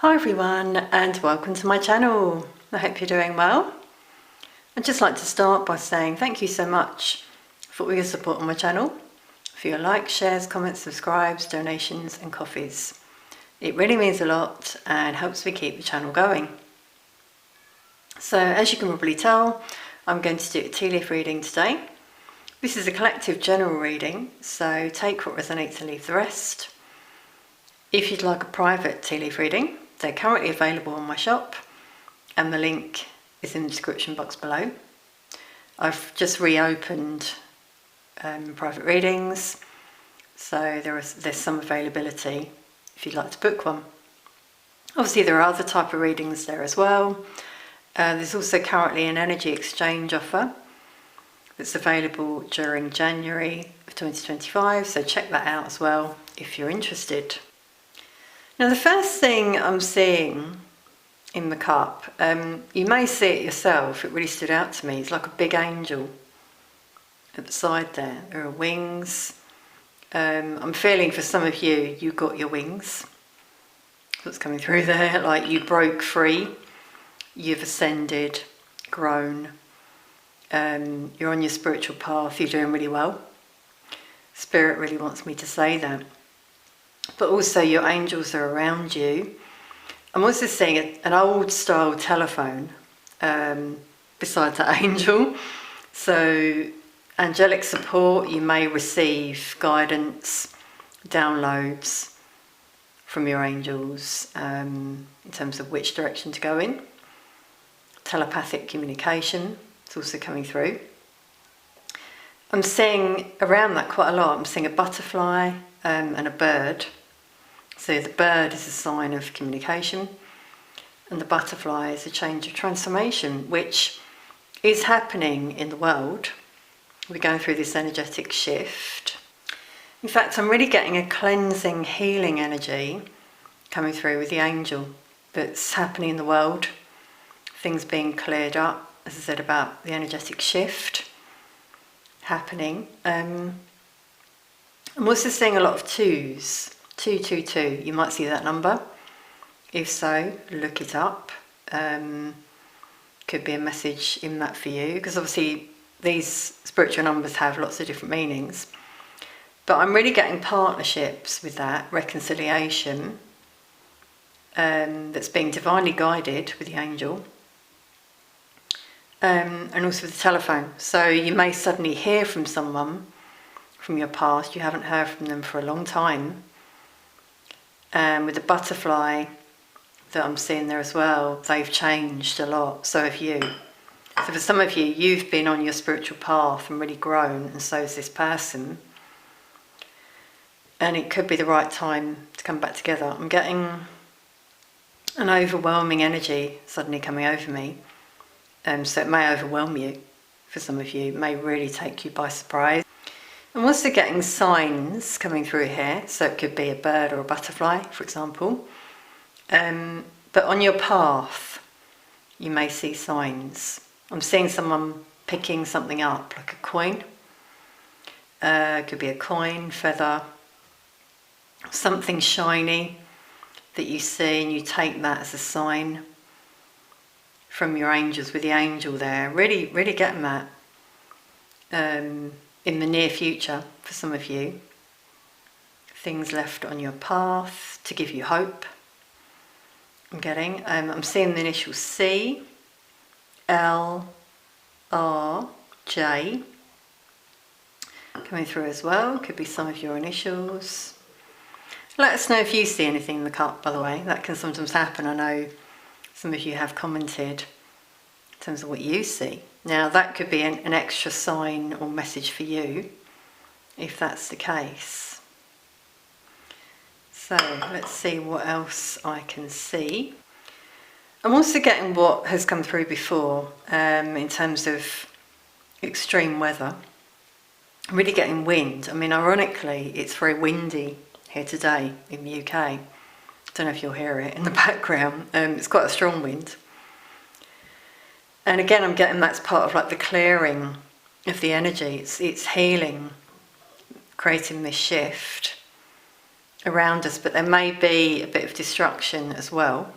Hi everyone and welcome to my channel. I hope you're doing well. I'd just like to start by saying thank you so much for all your support on my channel, for your likes, shares, comments, subscribes, donations and coffees. It really means a lot and helps me keep the channel going. So as you can probably tell, I'm going to do a tea leaf reading today. This is a collective general reading, so take what resonates and leave the rest. If you'd like a private tea leaf reading, they're currently available on my shop and the link is in the description box below. I've just reopened private readings, so there's some availability if you'd like to book one. Obviously there are other type of readings there as well. There's also currently an energy exchange offer that's available during January of 2025, so check that out as well if you're interested. Now the first thing I'm seeing in the cup, you may see it yourself, it really stood out to me, it's like a big angel at the side there. There are wings. I'm feeling for some of you, you got your wings. What's coming through there, like you broke free, you've ascended, grown, you're on your spiritual path, you're doing really well. Spirit really wants me to say that. But also your angels are around you. I'm also seeing an old style telephone beside the angel. So angelic support, you may receive guidance, downloads from your angels in terms of which direction to go in. Telepathic communication is also coming through. I'm seeing around that quite a lot. I'm seeing a butterfly and a bird. So the bird is a sign of communication and the butterfly is a change of transformation, which is happening in the world. We're going through this energetic shift. In fact, I'm really getting a cleansing, healing energy coming through with the angel that's happening in the world. Things being cleared up, as I said, about the energetic shift happening. I'm also seeing a lot of twos. 222, you might see that number. If so, look it up. Could be a message in that for you, because obviously these spiritual numbers have lots of different meanings. But I'm really getting partnerships with that, reconciliation, that's being divinely guided with the angel. And also with the telephone. So you may suddenly hear from someone from your past, you haven't heard from them for a long time. With the butterfly that I'm seeing there as well, they've changed a lot, so have you. So for some of you, you've been on your spiritual path and really grown, and so is this person. And it could be the right time to come back together. I'm getting an overwhelming energy suddenly coming over me. So it may overwhelm you for some of you, it may really take you by surprise. I'm also getting signs coming through here, so it could be a bird or a butterfly, for example. But on your path, you may see signs. I'm seeing someone picking something up, like a coin. It could be a coin, feather, something shiny that you see, and you take that as a sign from your angels, with the angel there. Really, really getting that. In the near future, for some of you, things left on your path to give you hope. I'm seeing the initial C, L, R, J coming through as well. Could be some of your initials. Let us know if you see anything in the cup, by the way. That can sometimes happen. I know some of you have commented in terms of what you see. Now that could be an extra sign or message for you, if that's the case. So let's see what else I can see. I'm also getting what has come through before in terms of extreme weather. I'm really getting wind. I mean, ironically, it's very windy here today in the UK. I don't know if you'll hear it in the background. It's quite a strong wind. And again, I'm getting that's part of like the clearing of the energy. It's healing, creating this shift. around us, but there may be a bit of destruction as well.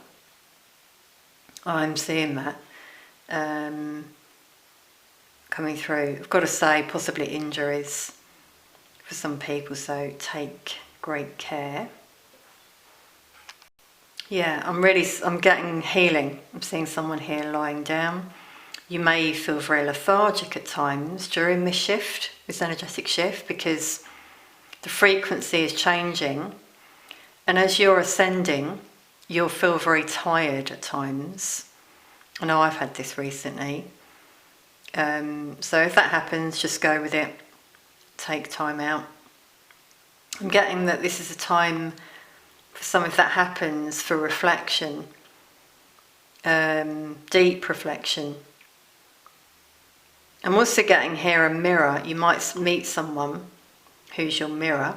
I'm seeing that coming through. I've got to say, possibly injuries for some people, so take great care. Yeah, I'm getting healing. I'm seeing someone here lying down. You may feel very lethargic at times during this shift, this energetic shift, because the frequency is changing. And as you're ascending, you'll feel very tired at times. I know I've had this recently. So if that happens, just go with it. Take time out. I'm getting that this is a time for some, if that happens, for reflection, deep reflection. I'm also getting here a mirror. You might meet someone who's your mirror,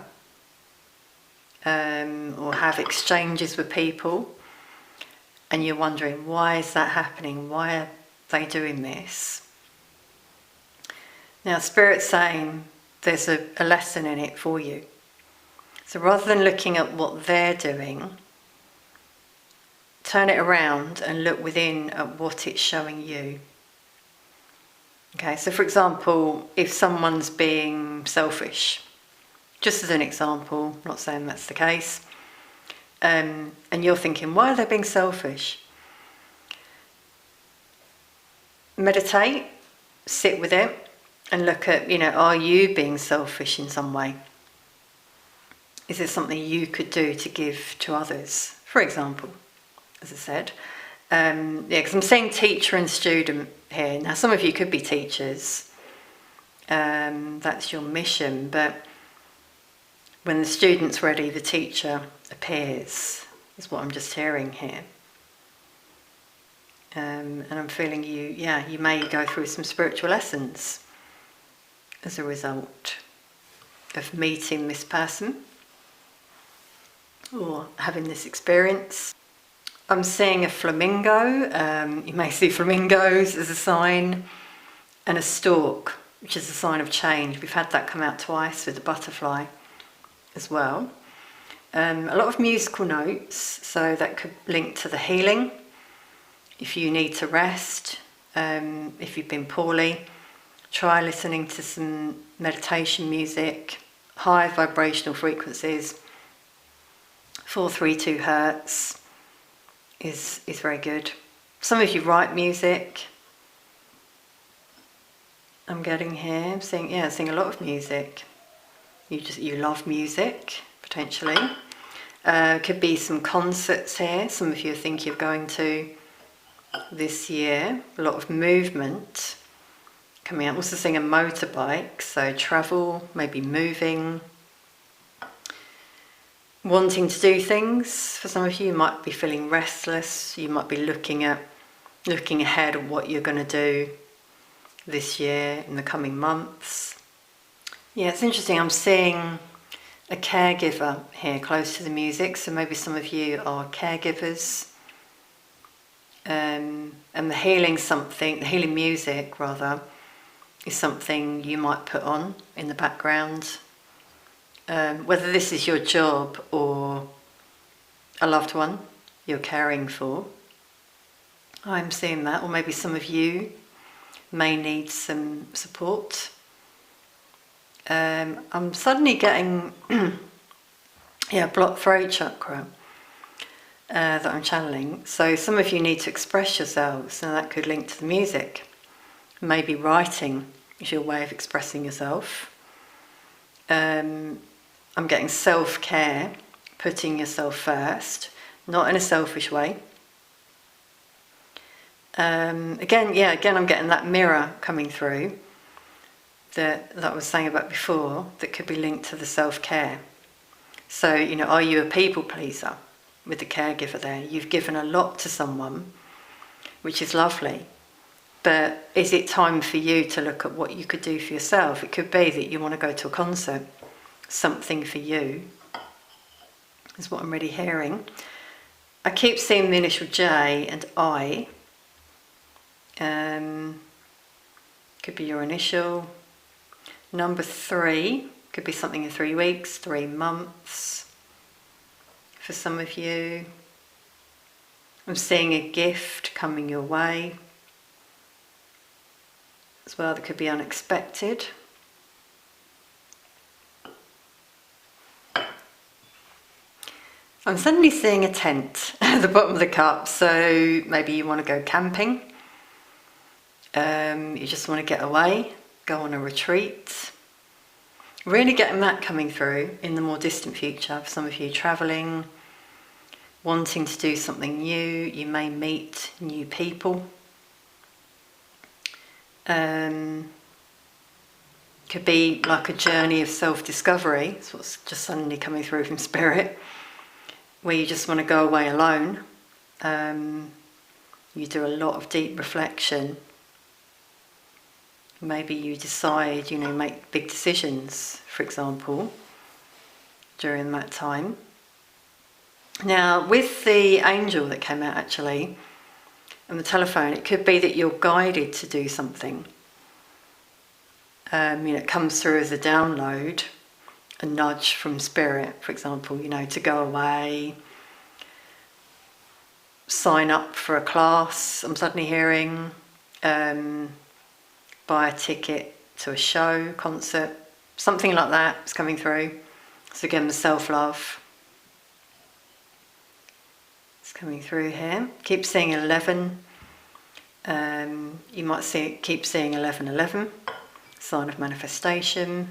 or have exchanges with people, and you're wondering, why is that happening? Why are they doing this? Now, Spirit's saying there's a lesson in it for you. So rather than looking at what they're doing, turn it around and look within at what it's showing you. Okay, so for example, if someone's being selfish, just as an example, not saying that's the case, and you're thinking, why are they being selfish? Meditate, sit with it, and look at, are you being selfish in some way? Is there something you could do to give to others? For example, as I said. Because I'm saying teacher and student here. Now, some of you could be teachers. That's your mission. But when the student's ready, the teacher appears. Is what I'm just hearing here. And I'm feeling you may go through some spiritual lessons as a result of meeting this person or having this experience. I'm seeing a flamingo. You may see flamingos as a sign, and a stork, which is a sign of change. We've had that come out twice with the butterfly as well. A lot of musical notes, so that could link to the healing. If you need to rest, if you've been poorly, try listening to some meditation music, high vibrational frequencies. 432 hertz is very good. Some of you write music. I'm getting here. I'm seeing a lot of music. You love music, potentially. Could be some concerts here. Some of you are thinking of going to this year. A lot of movement coming out. I'm also seeing a motorbike, so travel, maybe moving. Wanting to do things. For some of you, you might be feeling restless. You might be looking ahead at what you're going to do this year, in the coming months. Yeah, it's interesting. I'm seeing a caregiver here close to the music, so maybe some of you are caregivers. And the healing music rather, is something you might put on in the background. Whether this is your job or a loved one you're caring for, I'm seeing that. Or maybe some of you may need some support. I'm suddenly getting blocked throat chakra that I'm channeling. So some of you need to express yourselves, and that could link to the music. Maybe writing is your way of expressing yourself. I'm getting self-care, putting yourself first, not in a selfish way. Again, I'm getting that mirror coming through that I was saying about before, that could be linked to the self-care. So, are you a people pleaser with the caregiver there? You've given a lot to someone, which is lovely. But is it time for you to look at what you could do for yourself? It could be that you want to go to a concert. Something for you is what I'm really hearing. I keep seeing the initial J and I. Could be your initial. Number 3 could be something in 3 weeks, 3 months. for some of you. I'm seeing a gift coming your way as well that could be unexpected. I'm suddenly seeing a tent at the bottom of the cup, so maybe you want to go camping. You just want to get away, go on a retreat. Really getting that coming through in the more distant future. For some of you travelling, wanting to do something new, you may meet new people. Could be like a journey of self-discovery. That's what's just suddenly coming through from Spirit, where you just want to go away alone. You do a lot of deep reflection. Maybe you decide, make big decisions, for example, during that time. Now, with the angel that came out actually, and the telephone, it could be that you're guided to do something. It comes through as a download, a nudge from Spirit, for example, to go away, sign up for a class, I'm suddenly hearing, buy a ticket to a show, concert, something like that is coming through. So again, the self-love is coming through here. Keep seeing 11. You might keep seeing 1111, sign of manifestation.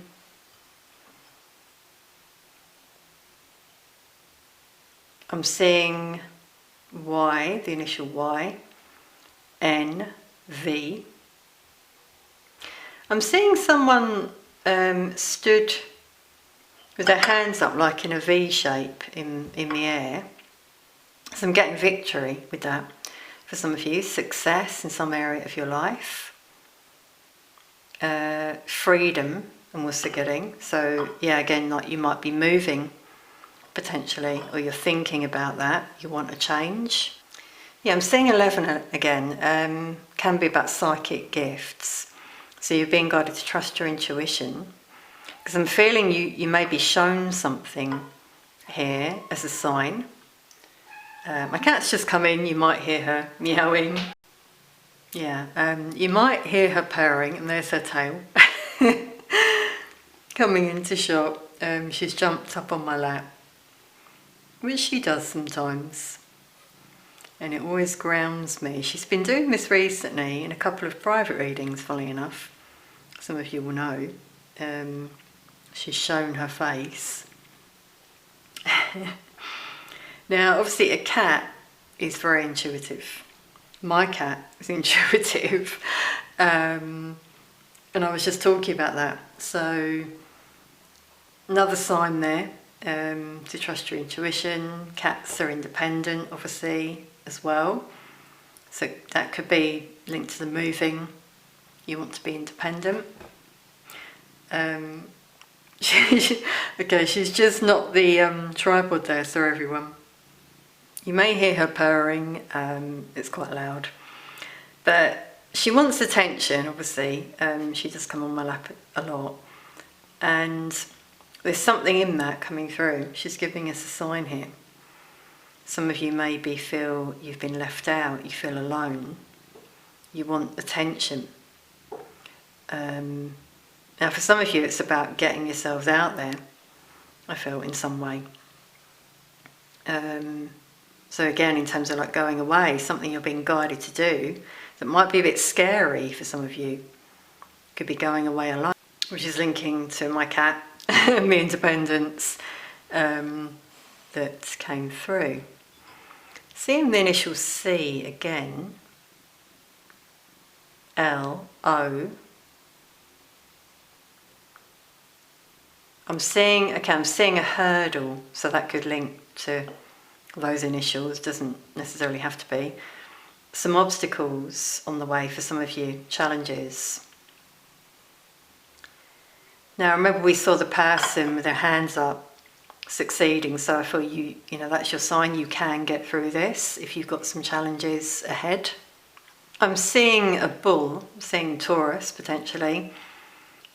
I'm seeing Y, the initial Y, N, V. I'm seeing someone stood with their hands up like in a V shape in the air. So I'm getting victory with that. For some of you, success in some area of your life. Freedom, I'm also getting. So yeah, again, like you might be moving potentially, or you're thinking about that, you want a change. Yeah, I'm seeing 11 again, can be about psychic gifts. So you're being guided to trust your intuition. Because I'm feeling you may be shown something here as a sign. My cat's just come in, you might hear her meowing. Yeah, you might hear her purring, and there's her tail. Coming into shot. She's jumped up on my lap, which she does sometimes. And it always grounds me. She's been doing this recently in a couple of private readings, funnily enough. Some of you will know. She's shown her face. Now, obviously, a cat is very intuitive. My cat is intuitive. And I was just talking about that. So, another sign there, to trust your intuition. Cats are independent, obviously, as well. So that could be linked to the moving. You want to be independent. Okay, she's just not the tripod there, so everyone. You may hear her purring, it's quite loud. But she wants attention, obviously. She does come on my lap a lot. And there's something in that coming through. She's giving us a sign here. Some of you maybe feel you've been left out, you feel alone. You want attention. Now for some of you it's about getting yourselves out there, I feel, in some way. So again, in terms of like going away, something you're being guided to do that might be a bit scary for some of you. Could be going away alone, which is linking to my cat, me independence, that came through. Seeing the initial C again, L, O. I'm seeing a hurdle, so that could link to those initials, doesn't necessarily have to be. Some obstacles on the way for some of you, challenges. Now remember we saw the person with their hands up succeeding, so I feel you know that's your sign you can get through this if you've got some challenges ahead. I'm seeing a bull, I'm seeing Taurus potentially,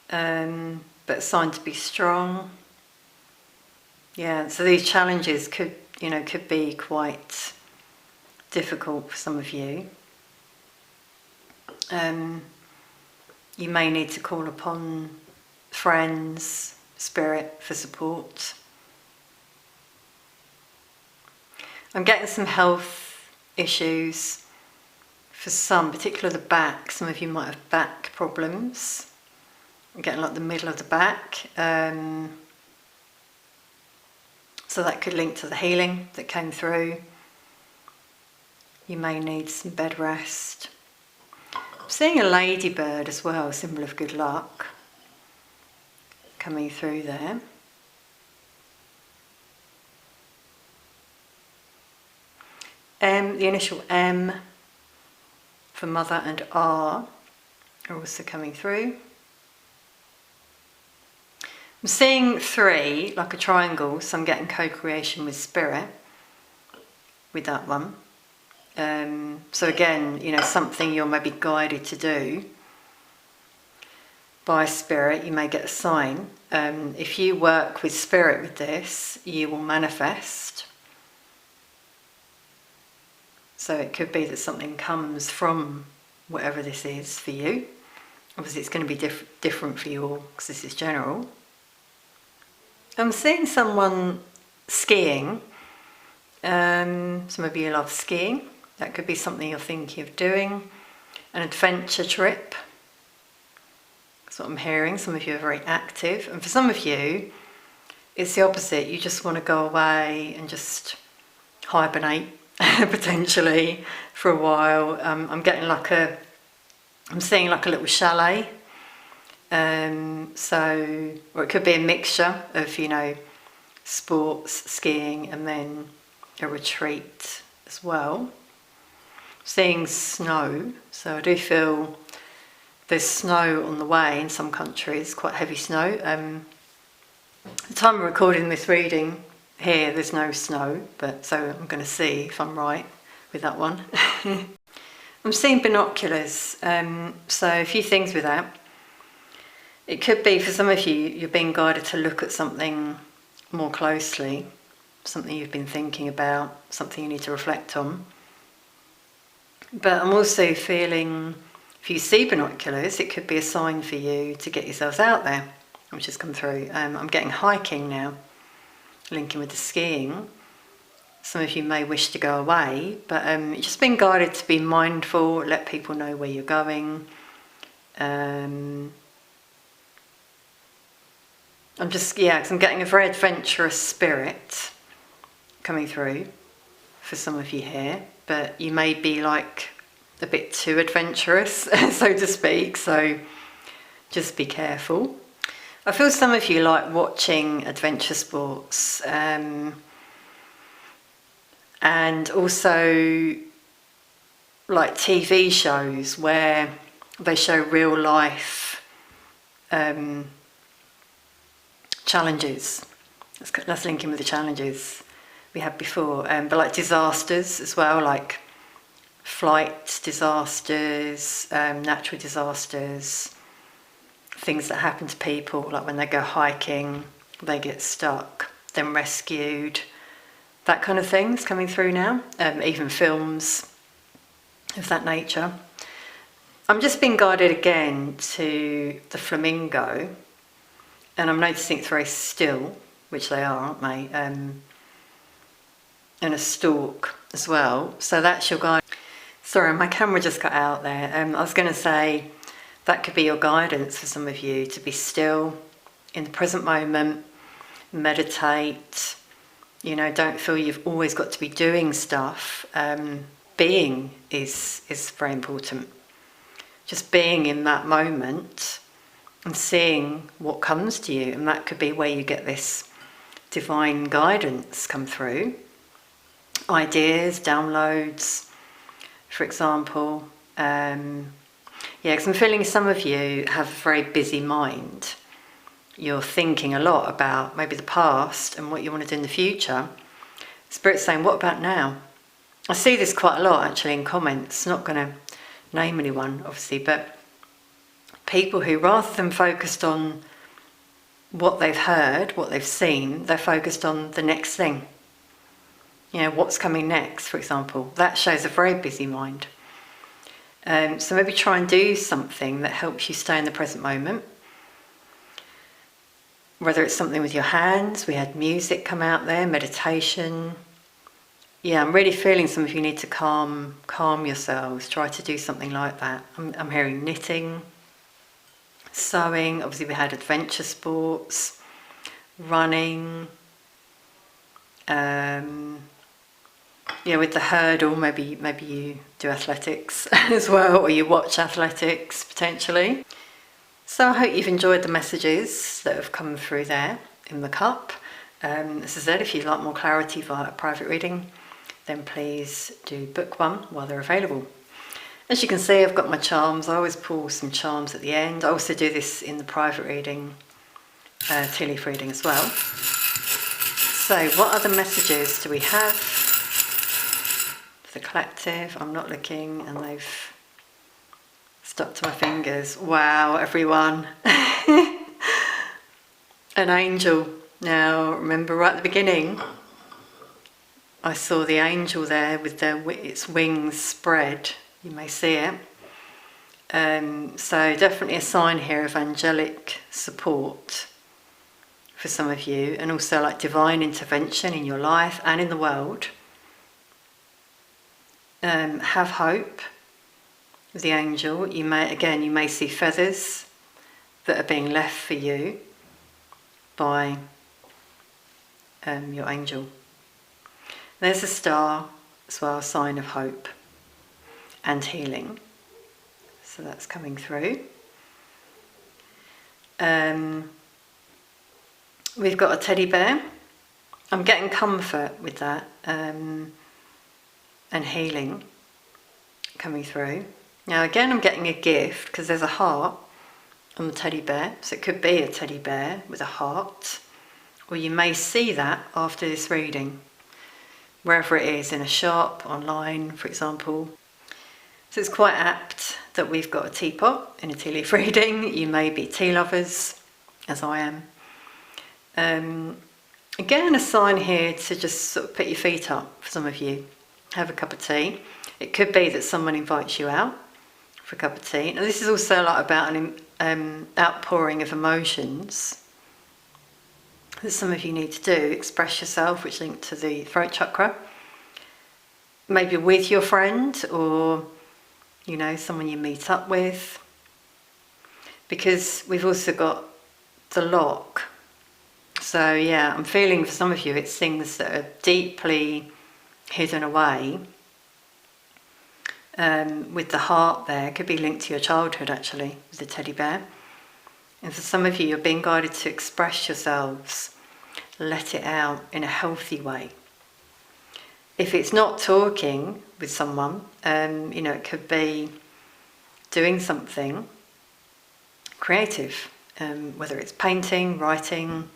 but a sign to be strong. Yeah, so these challenges could could be quite difficult for some of you. You may need to call upon friends, spirit for support. I'm getting some health issues for some, particularly the back. Some of you might have back problems. I'm getting like the middle of the back. So that could link to the healing that came through. You may need some bed rest. I'm seeing a ladybird as well, a symbol of good luck, coming through there. The initial M for mother and R are also coming through. I'm seeing 3, like a triangle, so I'm getting co-creation with spirit with that one. So again, something you're maybe guided to do by spirit. You may get a sign. If you work with spirit with this, you will manifest. So it could be that something comes from whatever this is for you. Obviously it's going to be different for you all, because this is general. I'm seeing someone skiing. Some of you love skiing. That could be something you're thinking of doing. An adventure trip. That's what I'm hearing. Some of you are very active. And for some of you, it's the opposite. You just want to go away and just hibernate, potentially, for a while. I'm seeing like a little chalet. Or it could be a mixture of, sports, skiing, and then a retreat as well. Seeing snow, so I do feel there's snow on the way in some countries, quite heavy snow. The time of recording this reading here, there's no snow, but so I'm going to see if I'm right with that one. I'm seeing binoculars, so a few things with that. It could be, for some of you, you're being guided to look at something more closely, something you've been thinking about, something you need to reflect on. But I'm also feeling, if you see binoculars, it could be a sign for you to get yourselves out there, which has come through. I'm getting hiking now, linking with the skiing. Some of you may wish to go away, but you're just being guided to be mindful, let people know where you're going. Because I'm getting a very adventurous spirit coming through for some of you here, but you may be like a bit too adventurous, so to speak, so just be careful. I feel some of you like watching adventure sports, and also like TV shows where they show real life challenges. That's linking with the challenges we had before, but like disasters as well, like flight disasters, natural disasters, things that happen to people, like when they go hiking, they get stuck, then rescued, that kind of thing's coming through now, even films of that nature. I'm just being guided again to the flamingo, and I'm noticing it's very still, which they are, aren't they? And a stork as well. So that's your guide. Sorry, my camera just got out there. I was going to say that could be your guidance for some of you, to be still in the present moment, meditate. Don't feel you've always got to be doing stuff. Being is very important. Just being in that moment and seeing what comes to you, and that could be where you get this divine guidance come through. Ideas, downloads, for example. Because I'm feeling some of you have a very busy mind. You're thinking a lot about maybe the past and what you want to do in the future. Spirit's saying, what about now? I see this quite a lot actually in comments. Not going to name anyone, obviously, but people who, rather than focused on what they've heard, what they've seen, they're focused on the next thing. what's coming next, for example. That shows a very busy mind. So maybe try and do something that helps you stay in the present moment. Whether it's something with your hands, we had music come out there, meditation. Yeah, I'm really feeling some of you need to calm yourselves. Try to do something like that. I'm hearing knitting, sewing. Obviously we had adventure sports, running. With the hurdle, maybe you do athletics as well, or you watch athletics potentially. So I hope you've enjoyed the messages that have come through there in the cup. As I said, if you'd like more clarity via a private reading, then please do book one while they're available. As you can see, I've got my charms. I always pull some charms at the end. I also do this in the private reading, tea leaf reading as well. So what other messages do we have for the collective? I'm not looking, and they've stuck to my fingers. Wow, everyone. An angel. Now, remember right at the beginning, I saw the angel there with its wings spread. You may see it. So definitely a sign here of angelic support for some of you, and also like divine intervention in your life and in the world. Have hope with the angel. You may see feathers that are being left for you by your angel. There's a star as well, a sign of hope and healing. So that's coming through. We've got a teddy bear. I'm getting comfort with that, and healing coming through. Now again, I'm getting a gift because there's a heart on the teddy bear. So it could be a teddy bear with a heart, or you may see that after this reading, wherever it is, in a shop, online, for example. So it's quite apt that we've got a teapot in a tea leaf reading. You may be tea lovers, as I am. Again, a sign here to just sort of put your feet up for some of you. Have a cup of tea. It could be that someone invites you out for a cup of tea. Now this is also like about an outpouring of emotions that some of you need to do. Express yourself, which linked to the throat chakra. Maybe with your friend, or someone you meet up with. Because we've also got the lock. So yeah, I'm feeling for some of you it's things that are deeply hidden away. With the heart there, it could be linked to your childhood actually, with the teddy bear. And for some of you, you're being guided to express yourselves, let it out in a healthy way. If it's not talking with someone, it could be doing something creative, whether it's painting, writing,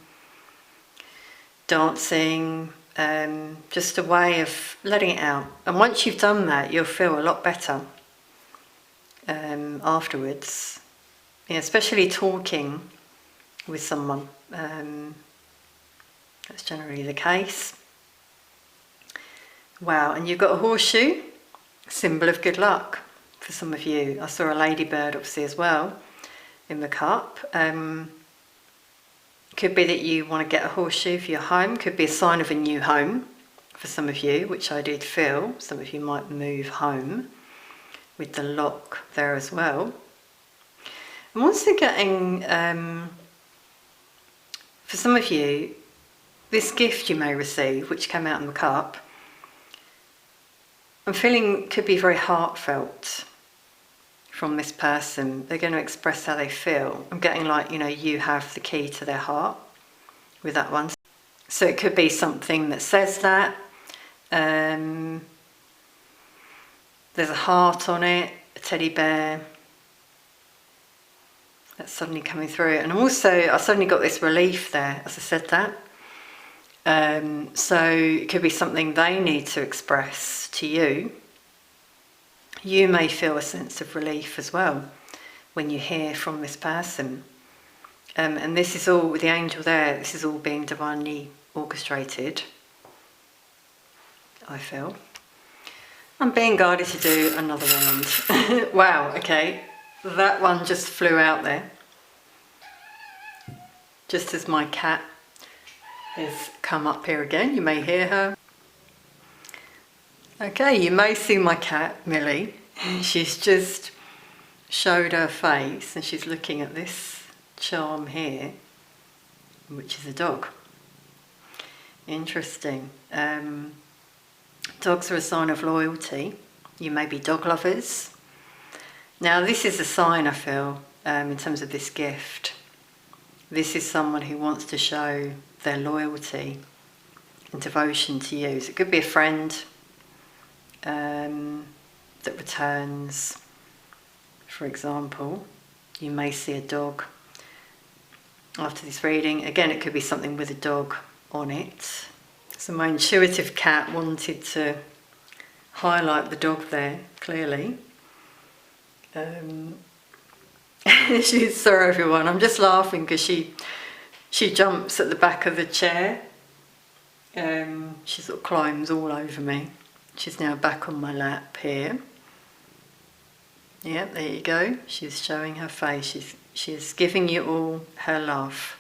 dancing, just a way of letting it out. And once you've done that, you'll feel a lot better afterwards. Especially talking with someone. That's generally the case. Wow, and you've got a horseshoe, symbol of good luck for some of you. I saw a ladybird obviously as well in the cup. Could be that you want to get a horseshoe for your home. Could be a sign of a new home for some of you, which I did feel. Some of you might move home with the lock there as well. I'm also getting, for some of you, this gift you may receive, which came out in the cup, I'm feeling could be very heartfelt from this person. They're going to express how they feel. I'm getting like, you have the key to their heart with that one. So it could be something that says that. There's a heart on it, a teddy bear. That's suddenly coming through. And I suddenly got this relief there as I said that. So it could be something they need to express to you. You may feel a sense of relief as well when you hear from this person. And this is all, with the angel there, this is all being divinely orchestrated. I feel. I'm being guided to do another round. Wow, okay, that one just flew out there. Just as my cat has come up here again, you may hear her. Okay, you may see my cat, Millie. She's just showed her face and she's looking at this charm here, which is a dog. Interesting. Dogs are a sign of loyalty. You may be dog lovers. Now this is a sign, I feel, in terms of this gift. This is someone who wants to show their loyalty and devotion to you. So it could be a friend that returns, for example. You may see a dog after this reading. Again, it could be something with a dog on it. So my intuitive cat wanted to highlight the dog there, clearly. Sorry everyone, I'm just laughing because she jumps at the back of the chair. She sort of climbs all over me. She's now back on my lap here. Yeah, there you go. She's showing her face. She's giving you all her love.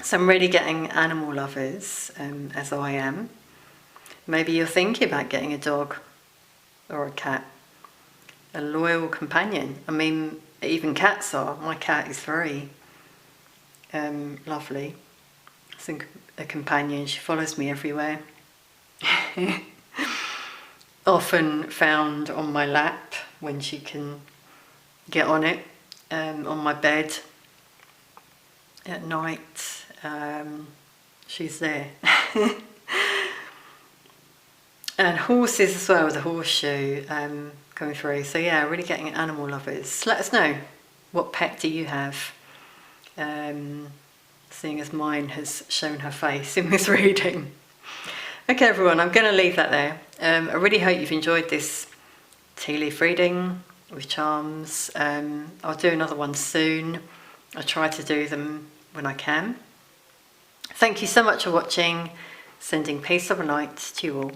So I'm really getting animal lovers, as I am. Maybe you're thinking about getting a dog or a cat. A loyal companion. I mean, even cats are. My cat is very lovely. I think a companion. She follows me everywhere. Often found on my lap when she can get on it, on my bed at night. She's there. And horses as well, with a horseshoe coming through. So yeah, really getting animal lovers. Let us know, what pet do you have? Seeing as mine has shown her face in this reading. Okay everyone, I'm going to leave that there. I really hope you've enjoyed this tea leaf reading with charms. I'll do another one soon. I try to do them when I can. Thank you so much for watching. Sending peace, love and light to you all.